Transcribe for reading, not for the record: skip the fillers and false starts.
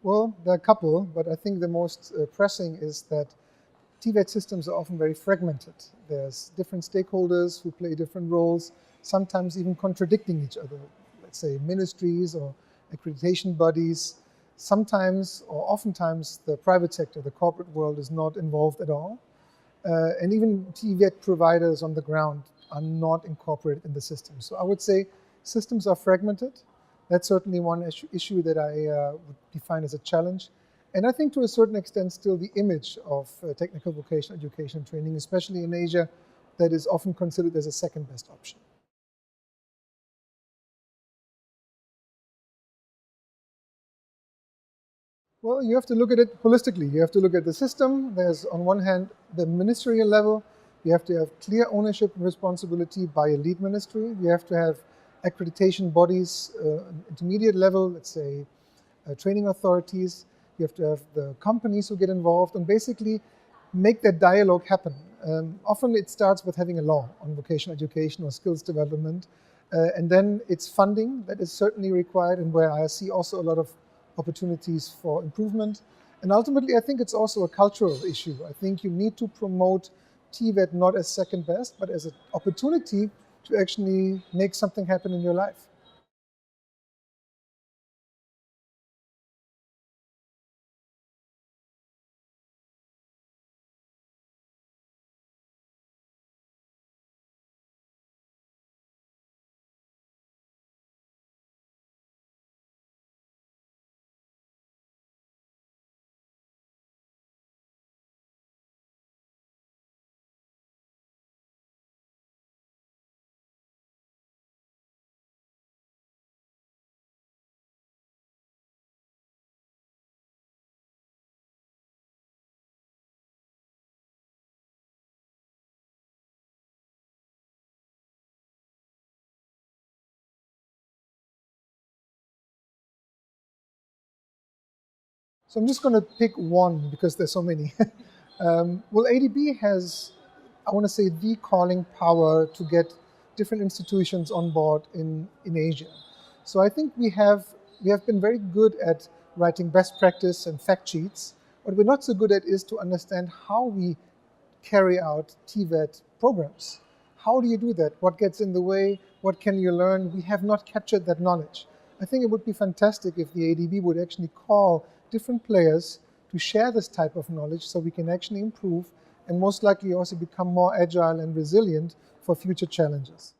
Well, there are a couple, but I think the most pressing is that TVET systems are often very fragmented. There's different stakeholders who play different roles, sometimes even contradicting each other. Let's say ministries or accreditation bodies. Sometimes or oftentimes the private sector, the corporate world is not involved at all. And even TVET providers on the ground are not incorporated in the system. So I would say systems are fragmented. That's certainly one issue that I would define as a challenge. And I think to a certain extent still the image of technical vocational education and training, especially in Asia, that is often considered as a second best option. Well, you have to look at it holistically. You have to look at the system. There's, on one hand, the ministerial level. You have to have clear ownership and responsibility by a lead ministry. You have to have accreditation bodies, intermediate level, let's say training authorities. You have to have the companies who get involved and basically make that dialogue happen. Often it starts with having a law on vocational education or skills development. And then it's funding that is certainly required, and where I see also a lot of opportunities for improvement. And ultimately, I think it's also a cultural issue. I think you need to promote TVET not as second best, but as an opportunity to actually make something happen in your life. So I'm just going to pick one because there's so many. Well, ADB has, I want to say, the calling power to get different institutions on board in Asia. So I think we have been very good at writing best practice and fact sheets. What we're not so good at is to understand how we carry out TVET programs. How do you do that? What gets in the way? What can you learn? We have not captured that knowledge. I think it would be fantastic if the ADB would actually call different players to share this type of knowledge so we can actually improve and most likely also become more agile and resilient for future challenges.